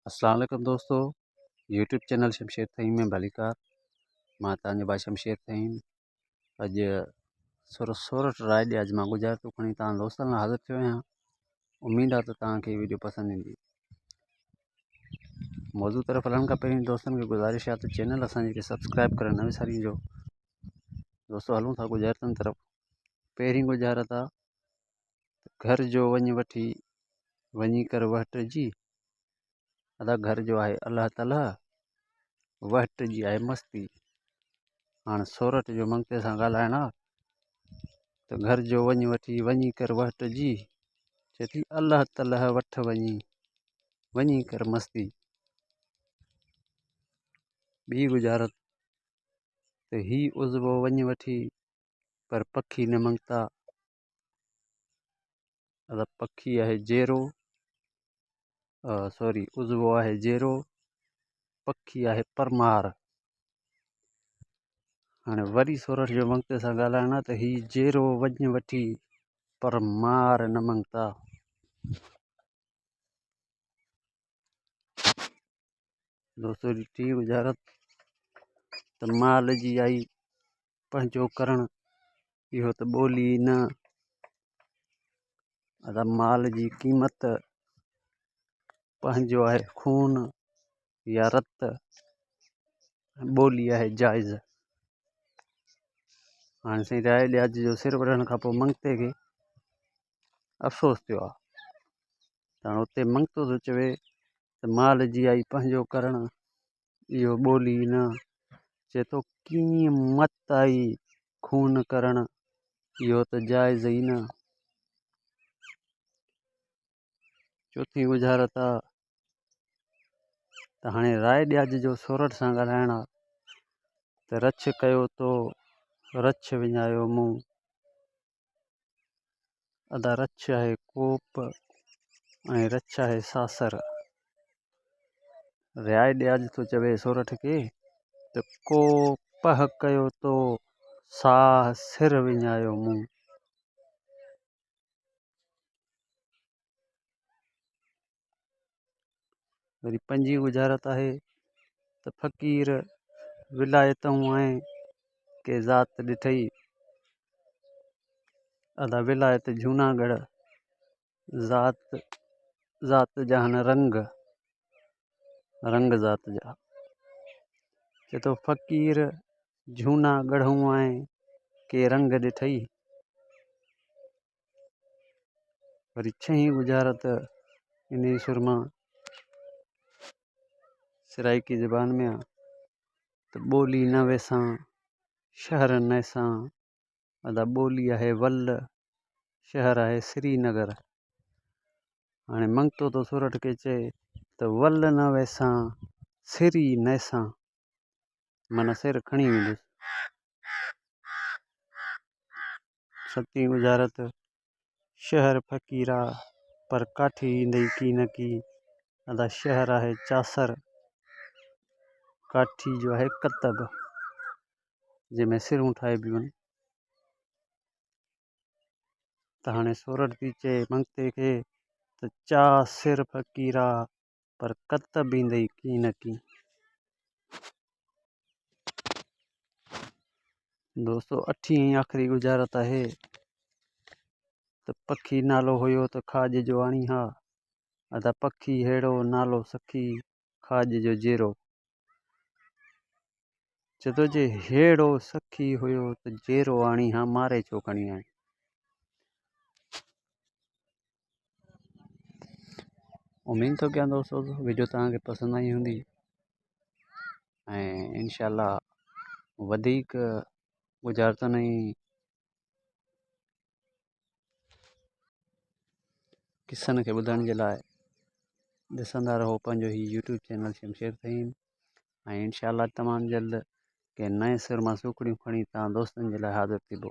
अस्सलाम वालेकुम दोस्तों, यूट्यूब चैनल शमशेर तहीम में भलीकार मां तव्हांजो भाई शमशेर तहीम। अॼु सोरठ राय ॾे अॼु मां गुज़ारितो खणी तव्हां दोस्तनि लाइ हाज़िर थियो आहियां। उमेदु आहे त तव्हांखे वीडियो पसंदि ईंदी। मौज़ू तरफ़ हलण खां पहिरीं दोस्तनि खे गुज़ारिश आहे त चैनल असांजे खे सब्सक्राइब करणु न विसारींजो। दोस्तों हलूं था गुज़ारितनि तरफ़। पहिरीं गुज़ारत आहे घर जो वञ वठी वञी कर वठिजी, अदा घर जो आहे अलाह ताला, वट जी आहे मस्ती। हाणे सोरठ जो मंगते सां ॻाल्हाइणु आहे त घर जो वञ वठी वञी कर वठिजी, चए थी अलाह ताला वठ वञी कर मस्ती। ॿी गुज़ारत त ही उज़वो वञ वठी पर पखी न मंगता, अदा पखी आहे जेरो, सॉरी उज़वो आहे जेरो, पखी आहे परमार। हाणे वरी सोरठ जो मंगते सां ॻाल्हाइणु आहे त ही जेरो वञ वठी पर मार न मंगता। दोस्तों टी गुज़ारत त माल जी आई पंहिंजो करण, इहो त ॿोली न, अदा माल जी क़ीमत पंहिंजो आहे खून या रत, ॿोली आहे जाइज़। हाणे साईं राय ॾियाज जो सिर वढ़ण खां पोइ मंगते खे अफ़सोस थियो आहे। त हाणे उते मंगतो थो चवे त माल जी आई पंहिंजो करणु, इहो ॿोली न, चए थो कीअं मत आई खून करणु, इहो त जाइज़ ई न। चौथी गुज़ारत आहे त हाणे राय ॾियाज जो सोरठ सां ॻाल्हाइणु आहे त रछ कयो तो रछ विञायो मूं, अदा रछ आहे कोप ऐं रछ आहे सासर। राय ॾियाज थो चवे सोरठ खे त को पह कयो तो साह सिर विञायो मूं। वरी पंजी गुज़ारत आहे त फ़क़ीर विलायतूं ऐं के ज़ात ॾिठई, अदा विलायत जूनागढ़, ज़ात जा आहिनि रंग ज़ात जा। चए थो फ़क़ीर जूनागढ़ूं ऐं के रंग ॾिठई। वरी छहीं गुज़ारत इन सुरमा सराइकी ज़बान में आहे त ॿोली न वेसां शहर नैसां, अदा ॿोली आहे वल, शहर आहे श्रीनगर। हाणे मंगतो तो सोरठ खे चए त वल न वेसां सिरी नैसां, माना सिर खणी वेंदुसि। सती गुज़ारत शहर फ़क़ीरा पर काठी ईंदई की न की, अदा शहर आहे चासर, काठी जो आहे कतब जंहिंमें सिरूं ठाहिबियूं आहिनि। त हाणे सोरठ थी चए मंगते खे त चा सिर फ़क़ीरा पर कतब ईंदई की न की। दोस्तों अठी ऐं आख़िरी गुज़ारत आहे त पखी नालो हुयो त खाज जो आणी हा, अदा पखी हेड़ो नालो सखी खाज जो जेरो। चए थो जे हेड़ो सखी हुयो त जेरो आणी हा, मारे छो खणी आई। उमेद थो कयां दोस्तों वीडियो तव्हांखे पसंदि आई हूंदी ऐं इंशाल्लाह वधीक गुज़ारतनि ऐं किसनि खे ॿुधण जे लाइ ॾिसंदा रहो पंहिंजो ही यूट्यूब चैनल शमशेर तहीम। ऐं इंशाल्लाह तमामु जल्द के नए सिर मां सूखड़ियूं खणी तव्हां दोस्तनि जे लाइ हाज़िर थींदो।